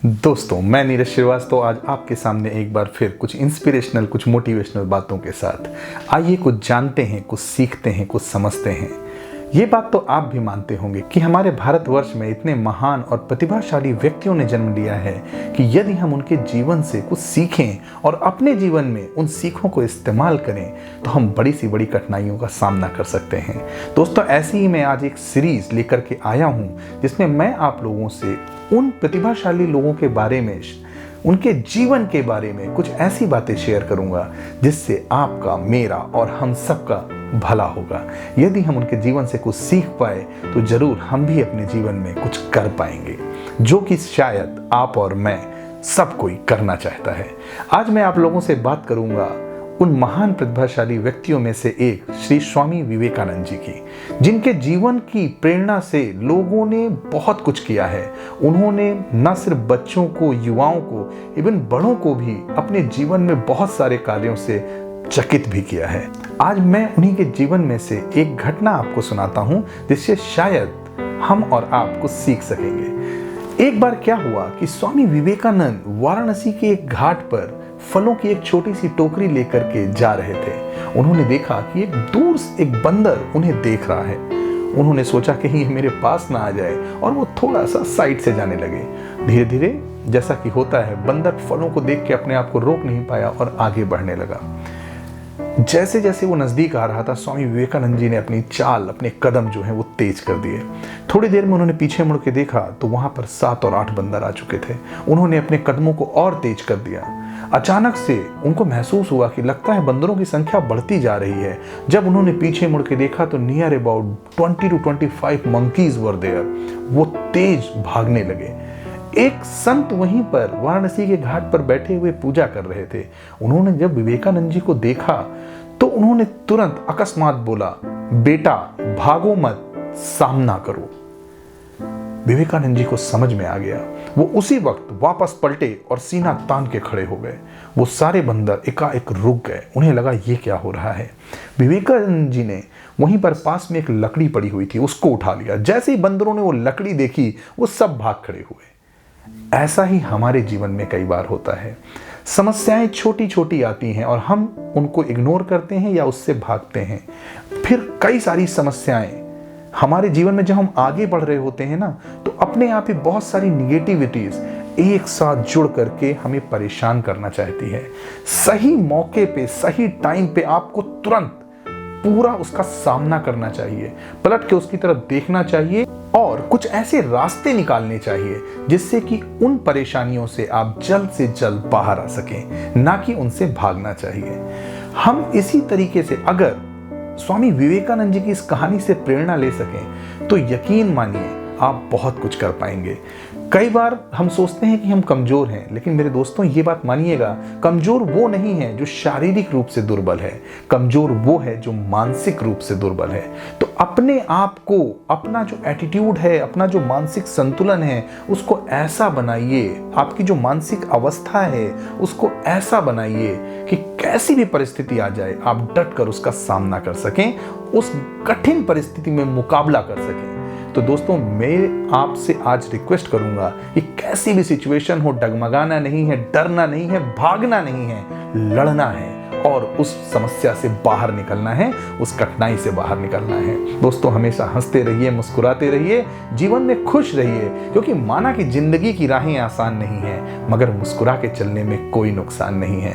दोस्तों, मैं नीरज श्रीवास्तव आज आपके सामने एक बार फिर कुछ इंस्पिरेशनल, कुछ मोटिवेशनल बातों के साथ। आइए कुछ जानते हैं, कुछ सीखते हैं, कुछ समझते हैं। ये बात तो आप भी मानते होंगे कि हमारे भारतवर्ष में इतने महान और प्रतिभाशाली व्यक्तियों ने जन्म लिया है कि यदि हम उनके जीवन से कुछ सीखें और अपने जीवन में उन सीखों को इस्तेमाल करें तो हम बड़ी सी बड़ी कठिनाइयों का सामना कर सकते हैं। दोस्तों, ऐसे ही मैं आज एक सीरीज लेकर के आया हूँ जिसमें मैं आप लोगों से उन प्रतिभाशाली लोगों के बारे में, उनके जीवन के बारे में कुछ ऐसी बातें शेयर करूंगा जिससे आपका, मेरा और हम सबका भला होगा। यदि हम उनके जीवन से कुछ सीख पाए तो जरूर हम भी अपने जीवन में कुछ कर पाएंगे, जो कि शायद आप और मैं सब कोई करना चाहता है। आज मैं आप लोगों से बात करूंगा उन महान प्रतिभाशाली व्यक्तियों में से एक श्री स्वामी विवेकानंद जी की, जिनके जीवन की प्रेरणा से लोगों ने बहुत कुछ किया है। उन्होंने न सिर्फ बच्चों को, युवाओं को, इवन बड़ों को भी अपने जीवन में बहुत सारे कार्यों से चकित भी किया है। आज मैं उन्हीं के जीवन में से एक घटना आपको सुनाता हूं जिससे शायद हम और आप कुछ सीख सकेंगे। एक बार क्या हुआ कि स्वामी विवेकानंद वाराणसी के एक घाट पर फलों की एक छोटी सी टोकरी लेकर के जा रहे थे। उन्होंने देखा कि एक दूर से एक बंदर उन्हें देख रहा है। उन्होंने सोचा कहीं ये मेरे पास ना आ जाए और वो थोड़ा सा साइड से जाने लगे। धीरे धीरे, जैसा कि होता है, बंदर फलों को देख के अपने आप को रोक नहीं पाया और आगे बढ़ने लगा। जैसे जैसे वो नजदीक आ रहा था, स्वामी विवेकानंद जी ने अपनी चाल, अपने कदम जो है वो तेज कर दिए। थोड़ी देर में उन्होंने पीछे मुड़ के देखा तो वहां पर 7 और 8 बंदर आ चुके थे। उन्होंने अपने कदमों को और तेज कर दिया। अचानक से उनको महसूस हुआ कि लगता है बंदरों की संख्या बढ़ती जा रही है। जब उन्होंने पीछे मुड़ के देखा तो near about 20 to 25 monkeys were there. वो तेज भागने लगे। एक संत वहीं पर वाराणसी के घाट पर बैठे हुए पूजा कर रहे थे। उन्होंने जब विवेकानंद जी को देखा तो उन्होंने तुरंत अकस्मात बोला, बेटा भागो मत, सामना करो। विवेकानंद जी को समझ में आ गया। वो उसी वक्त वापस पलटे और सीना तान के खड़े हो गए। वो सारे बंदर एकाएक रुक गए। उन्हें लगा ये क्या हो रहा है। विवेकानंद जी ने वहीं पर पास में एक लकड़ी पड़ी हुई थी, उसको उठा लिया। जैसे ही बंदरों ने वो लकड़ी देखी, वो सब भाग खड़े हुए। ऐसा ही हमारे जीवन में कई बार होता है। समस्याएं छोटी छोटी आती हैं और हम उनको इग्नोर करते हैं या उससे भागते हैं। फिर कई सारी समस्याएं हमारे जीवन में जब हम आगे बढ़ रहे होते हैं ना, तो अपने आप ही बहुत सारी निगेटिविटीज एक साथ जुड़ करके हमें परेशान करना चाहती है। सही मौके पे, सही टाइम पे आपको तुरंत पूरा उसका सामना करना चाहिए, पलट के उसकी तरफ देखना चाहिए और कुछ ऐसे रास्ते निकालने चाहिए जिससे कि उन परेशानियों से आप जल्द से जल्द बाहर आ सकें, ना कि उनसे भागना चाहिए। हम इसी तरीके से अगर स्वामी विवेकानंद जी की इस कहानी से प्रेरणा ले सकें तो यकीन मानिए आप बहुत कुछ कर पाएंगे। कई बार हम सोचते हैं कि हम कमजोर हैं, लेकिन मेरे दोस्तों ये बात मानिएगा, कमजोर वो नहीं है जो शारीरिक रूप से दुर्बल है, कमजोर वो है जो मानसिक रूप से दुर्बल है। तो अपने आप को, अपना जो एटीट्यूड है, अपना जो मानसिक संतुलन है, उसको ऐसा बनाइए, आपकी जो मानसिक अवस्था है उसको ऐसा बनाइए कि कैसी भी परिस्थिति आ जाए आप डट कर उसका सामना कर सकें, उस कठिन परिस्थिति में मुकाबला कर सकें। तो दोस्तों, मैं आपसे आज रिक्वेस्ट करूंगा कि कैसी भी सिचुएशन हो, डगमगाना नहीं है, डरना नहीं है, भागना नहीं है, लड़ना है और उस समस्या से बाहर निकलना है, उस कठिनाई से बाहर निकलना है। दोस्तों, हमेशा हंसते रहिए, मुस्कुराते रहिए, जीवन में खुश रहिए, क्योंकि माना कि जिंदगी की राहें आसान नहीं है, मगर मुस्कुरा के चलने में कोई नुकसान नहीं है।